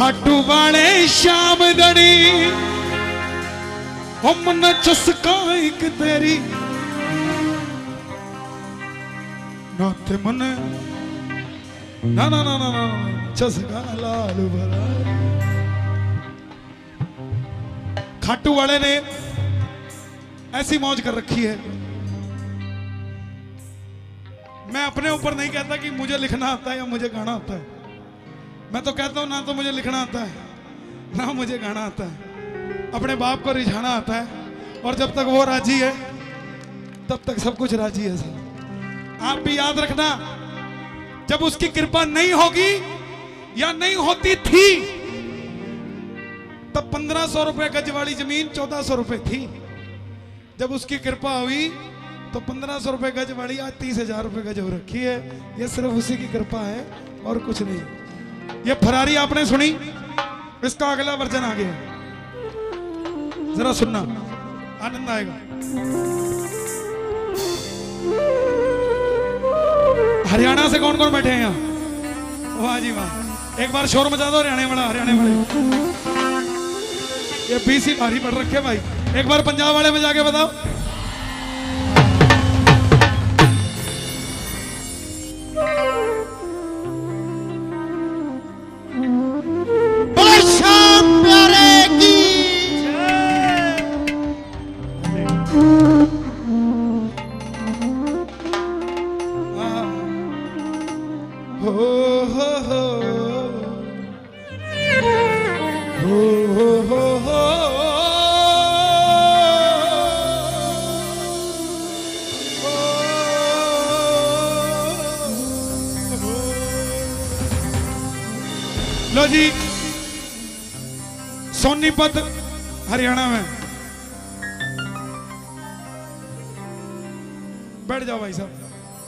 खाटू वाले श्याम दड़ी हम न चुस्का एक तेरी नाते मन ना ना ना ना ना चुस्का लाल भरा। खाटू वाले ने ऐसी मौज कर रखी है। मैं अपने ऊपर नहीं कहता कि मुझे लिखना आता है या मुझे गाना आता है। मैं तो कहता हूं ना तो मुझे लिखना आता है ना मुझे गाना आता है। अपने बाप को रिझाना आता है और जब तक वो राजी है तब तक सब कुछ राजी है सर। आप भी याद रखना, जब उसकी कृपा नहीं होगी या नहीं होती थी तब 1500 रुपए गज वाली जमीन 1400 रुपए थी। जब उसकी कृपा हुई तो 1500 रुपए गज वाली आज 30,000 रुपए गज हो रखी है। ये सिर्फ उसी की कृपा है और कुछ नहीं। ये फरारी आपने सुनी, इसका अगला वर्जन आ गया, जरा सुनना, आनंद आएगा। हरियाणा से कौन कौन बैठे हैं यहाँ? वाह जी वाह, एक बार शोर मचा दो हरियाणा वाला, हरियाणा वाले। ये बीसी भारी पड़ रखे भाई, एक बार पंजाब वाले में जाके बताओ। लो जी, सोनीपत हरियाणा में। बैठ जाओ भाई साहब,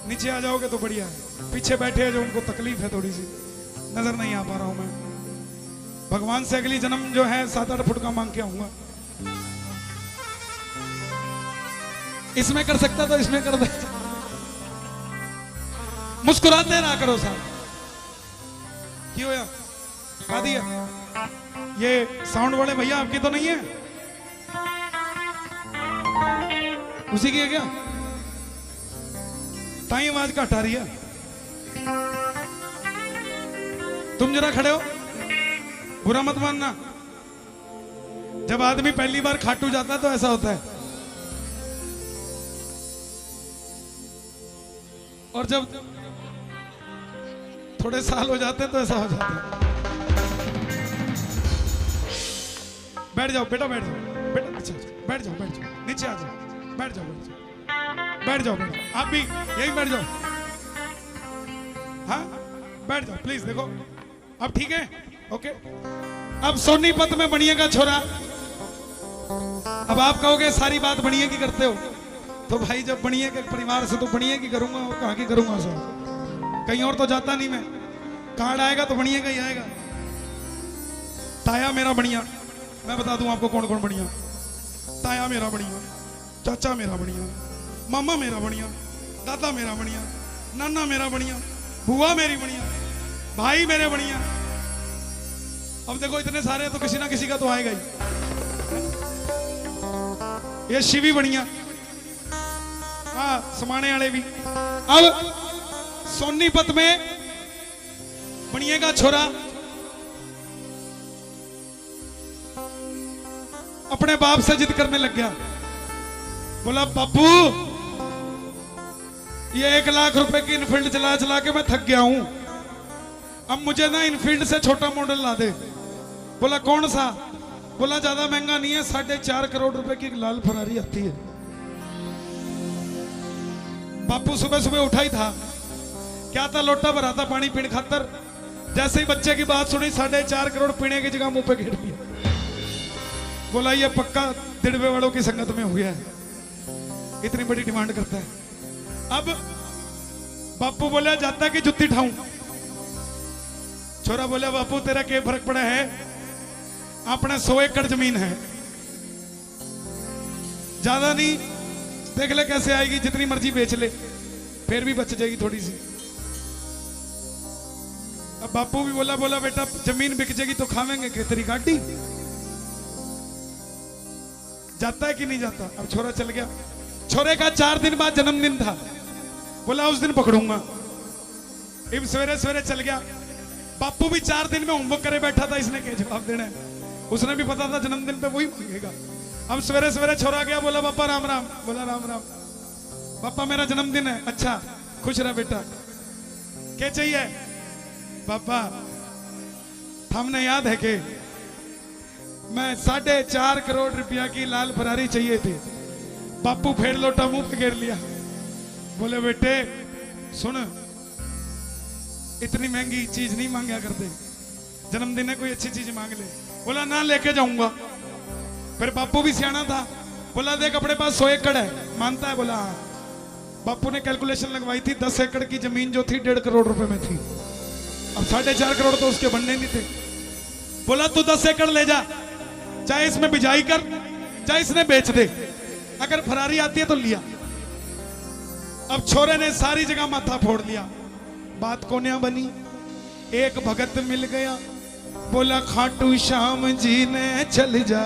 नीचे आ जाओगे तो बढ़िया है। पीछे बैठे हैं जो उनको तकलीफ है, थोड़ी सी नजर नहीं आ पा रहा हूं मैं। भगवान से अगली जन्म जो है 7-8 फुट का मांग के आऊंगा। इसमें कर सकता तो इसमें कर दे। मुस्कुराते रहा करो साहब। क्यों होया? खा दिया? ये साउंड वाले भैया आपकी तो नहीं है? उसी की है क्या? ताई आवाज घट आ रही है। तुम जरा खड़े हो, बुरा मत मानना। जब आदमी पहली बार खाटू जाता है तो ऐसा होता है, और जब थोड़े साल हो जाते हैं तो ऐसा हो जाता है। बैठ जाओ बेटा, बैठ जाओ बेटा, अच्छा बैठ जाओ, बैठ जाओ, नीचे आ जाओ, बैठ जाओ, बैठ जाओ, बैठ जाओ बेटा, आप भी यही बैठ जाओ। हाँ बैठ जाओ प्लीज। देखो अब ठीक है, ओके। अब सोनीपत में बनिएगा छोरा। अब आप कहोगे सारी बात बनिए की करते हो, तो भाई जब बनिए के परिवार से तो बनिए की करूंगा, और कहाँ की करूंगा सर? कहीं और तो जाता नहीं मैं। कार्ड आएगा तो बनिए का ही आएगा। ताया मेरा बढ़िया, मैं बता दूं आपको कौन कौन बढ़िया। ताया मेरा बढ़िया, चाचा मेरा बढ़िया, मामा मेरा बढ़िया, दादा मेरा बढ़िया, नाना मेरा बढ़िया, बुआ मेरी बढ़िया, भाई मेरे बढ़िया। अब देखो इतने सारे तो किसी ना किसी का तो आएगा ही। ये शिवी बढ़िया, हाँ समाने वाले भी। अब सोनीपत में बनिएगा छोरा, अपने बाप से जिद करने लग गया। बोला बापू ये 1 लाख रुपए की इनफील्ड चला चला के मैं थक गया हूं, अब मुझे ना इनफील्ड से छोटा मॉडल ला दे। बोला कौन सा? बोला ज्यादा महंगा नहीं है, 4.5 करोड़ रुपए की लाल फरारी आती है। बापू सुबह सुबह उठा ही था, क्या था, लोटा भरा था पानी पीने खातर। जैसे ही बच्चे की बात सुनी 4.5 करोड़ पीने की जगह मुंह पे घेर दिया। बोला ये पक्का दिड़बे वालों की संगत में हो गया है, इतनी बड़ी डिमांड करता है। अब बापू बोला जाता कि जुत्ती ठाऊं। छोरा बोला बापू तेरा क्या फर्क पड़ा है, अपने 100 एकड़ जमीन है, ज्यादा नहीं, देख ले कैसे आएगी, जितनी मर्जी बेच ले फिर भी बच जाएगी थोड़ी सी। अब बापू भी बोला बोला बेटा जमीन बिक जाएगी तो खावेंगे कि तेरी गाड़ी। जाता है कि नहीं जाता। अब छोरा चल गया। छोरे का 4 दिन बाद जन्मदिन था। बोला उस दिन पकड़ूंगा। इब सवेरे सवेरे चल गया। बापू भी 4 दिन में होमवर्क करे बैठा था, इसने क्या जवाब देना है। उसने भी पता था जन्मदिन पे वही मांगेगा। अब सवेरे सवेरे छोरा गया, बोला पापा राम राम। बोला राम राम। पापा मेरा जन्मदिन है। अच्छा खुश रह बेटा, क्या चाहिए। पापा हमने याद है कि मैं 4.5 करोड़ रुपया की लाल फरारी चाहिए थी। बापू फेर लोटा मुंह पे घेर लिया। बोले बेटे सुन, इतनी महंगी चीज नहीं मांगा करते, जन्मदिन है कोई अच्छी चीज मांग ले। बोला ना लेके जाऊंगा। फिर बापू भी सियाना था, बोला देख अपने पास 100 एकड़ है, मानता है। बोला हाँ। बापू ने कैलकुलेशन लगवाई थी, 10 एकड़ की जमीन जो थी 1.5 करोड़ रुपए में थी। अब 4.5 करोड़ तो उसके बनने नहीं थे। बोला तू 10 एकड़ ले जा, चाहे इसमें बिजाई कर चाहे इसने बेच दे, अगर फरारी आती है तो लिया। अब छोरे ने सारी जगह माथा फोड़ लिया। बात कोन्या बनी। एक भगत मिल गया, बोला खाटू श्याम जी ने चल जा।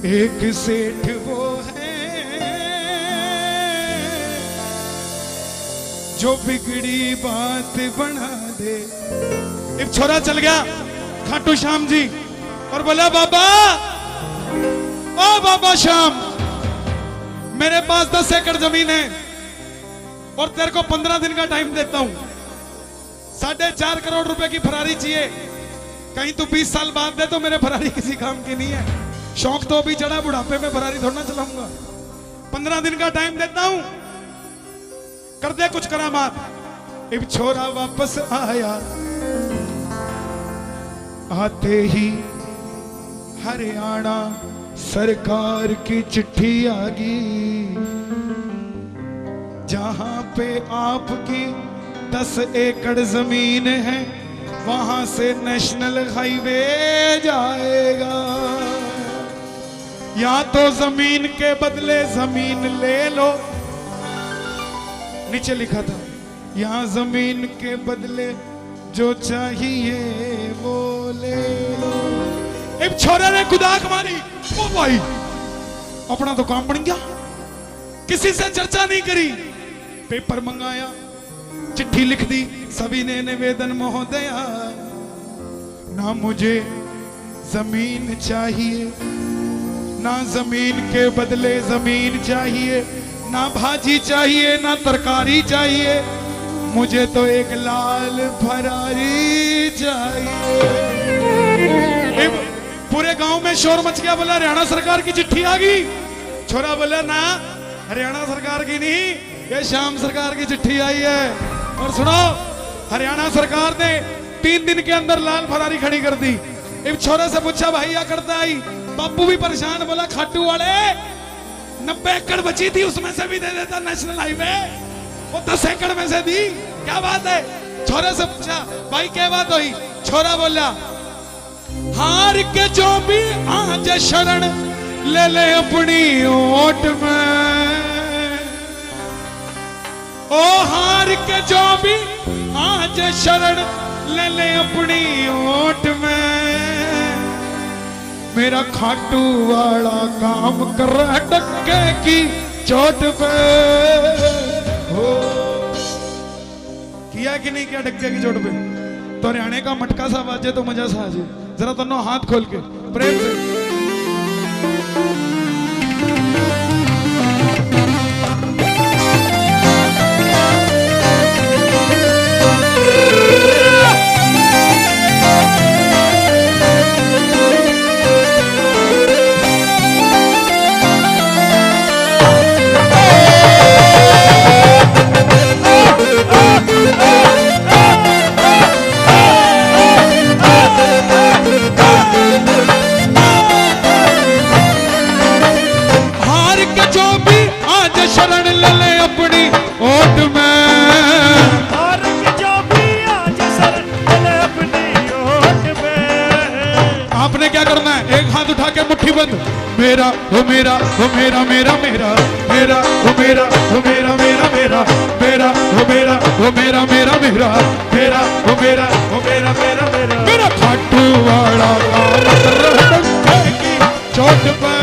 एक सेठ वो है जो बिगड़ी बात बना दे। एक छोरा चल गया खाटू श्याम जी और बोला बाबा, ओ बाबा श्याम, मेरे पास 10 एकड़ जमीन है और तेरे को 15 दिन का टाइम देता हूं। 4.5 करोड़ रुपए की फरारी चाहिए, कहीं तू 20 साल बाद दे तो मेरे फरारी किसी काम की नहीं है। शौक तो अभी चढ़ा, बुढ़ापे में फरारी थोड़ा चलाऊंगा। 15 दिन का टाइम देता हूं, कर दे कुछ करामात। एक छोरा वापस आया, आते ही हरियाणा सरकार की चिट्ठी आ गई, जहां पे आपकी 10 एकड़ जमीन है वहां से नेशनल हाईवे जाएगा। या तो जमीन के बदले जमीन ले लो, नीचे लिखा था यहां जमीन के बदले जो चाहिए वो ले लो। एक छोरे ने कुदाक मारी, ओ भाई अपना तो काम बन गया, किसी से चर्चा नहीं करी। पेपर मंगाया, चिट्ठी लिख दी, सभी ने निवेदन महोदया, ना मुझे जमीन चाहिए, ना जमीन के बदले जमीन चाहिए, ना भाजी चाहिए, ना तरकारी चाहिए, मुझे तो एक लाल फरारी चाहिए। पूरे गांव में शोर मच गया। बोला हरियाणा सरकार की चिट्ठी आ गई। छोरा बोला ना हरियाणा सरकार की नहीं, ये श्याम सरकार की चिट्ठी आई है। और सुनो, हरियाणा सरकार ने 3 दिन के अंदर लाल फरारी खड़ी कर दी। एक छोरे से पूछा भाई क्या करता आई। बापू भी परेशान, बोला खाटू वाले 90 एकड़ बची थी, उसमें से भी दे देता नेशनल हाईवे, वो 10 एकड़ में से दी। क्या बात है। छोरे से पूछा भाई क्या बात हुई। छोरा बोला हार के जो भी आज शरण ले ले अपनी ओट में, ओ हार के जो भी आज शरण ले ले अपनी ओट में, मेरा खाटू वाला काम कर रहा है डक्के की चोट पे। हो किया कि नहीं किया डक्के की चोट पे। तो हरियाणे का मटका सा बाजे तो मजा सा आ जाए। जरा दोनों हाथ खोल के प्रेम से। शरण ले ले अपनी ओट में, हार के जो भी आज शरण ले ले अपनी ओट में। आपने क्या करना है, एक हाथ उठा के मुट्ठी बंद, मेरा हो मेरा हो मेरा मेरा मेरा मेरा हो मेरा हो मेरा मेरा मेरा मेरा हो मेरा हो मेरा मेरा मेरा मेरा हो मेरा हो मेरा मेरा मेरा मेरा खाटू वाला डंके की चोट पे,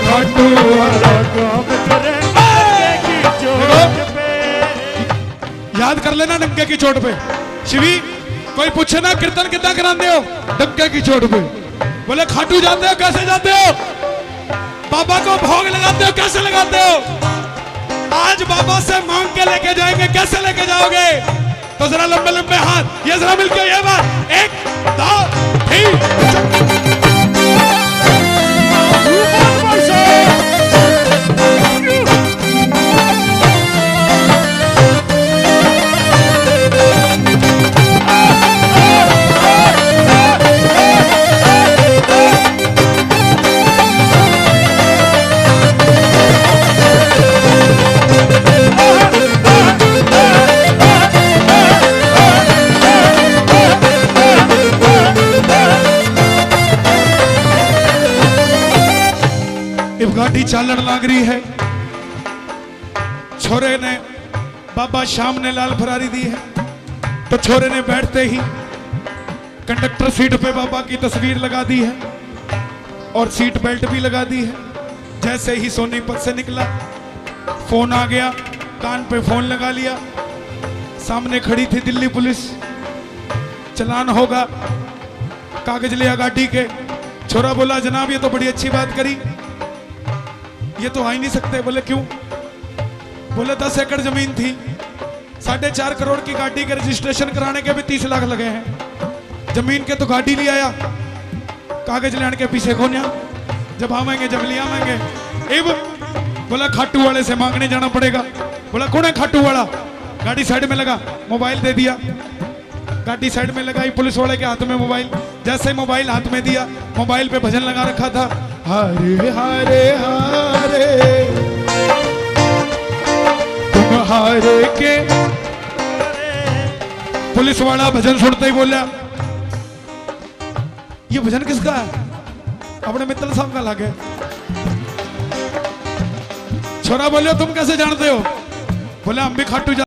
खाटू वाला काम करे डंके की चोट पे। याद कर लेना डंके की चोट पे। शिवी कोई पूछे ना कीर्तन कितना कराते हो, डंके की चोट पे। बोले खाटू जाते हो, कैसे जाते हो? बाबा को भोग लगाते हो, कैसे लगाते हो? आज बाबा से मांग के लेके जाएंगे, कैसे लेके जाओगे? तो जरा लंबे लंबे हाथ, ये जरा मिलके ये बात, 1 2 3। गाड़ी चालन लाग रही है, छोरे ने बाबा श्याम ने लाल फरारी दी है, तो छोरे ने बैठते ही कंडक्टर सीट पे बाबा की तस्वीर लगा दी है और सीट बेल्ट भी लगा दी है। जैसे ही सोनीपत से निकला, फोन आ गया, कान पे फोन लगा लिया, सामने खड़ी थी दिल्ली पुलिस, चलान होगा, कागज लिया गाड़ी के। छोरा बोला जनाब ये तो बड़ी अच्छी बात करी, ये तो आ ही नहीं सकते। बोले क्यों? बोले 10 एकड़ जमीन थी, 4.5 करोड़ की गाड़ी के रजिस्ट्रेशन कराने के भी 30 लाख लगे हैं, जमीन के तो गाड़ी ले आया, कागज लेने के पीछे खोनिया, जब आवेंगे जब ले आवेंगे। बोला खाटू वाले से मांगने जाना पड़ेगा। बोला कौन है खाटू वाला? गाड़ी साइड में लगा, मोबाइल दे दिया, गाड़ी साइड में लगाई, पुलिस वाले के हाथ में मोबाइल, जैसे मोबाइल हाथ में दिया, मोबाइल पे भजन लगा रखा था, हरे हरे हरे तुम हारे के। पुलिस वाला भजन सुनते ही बोला ये भजन किसका है? अपने मित्तल साहब का लगे। छोरा बोले तुम कैसे जानते हो? बोले हम भी खाटू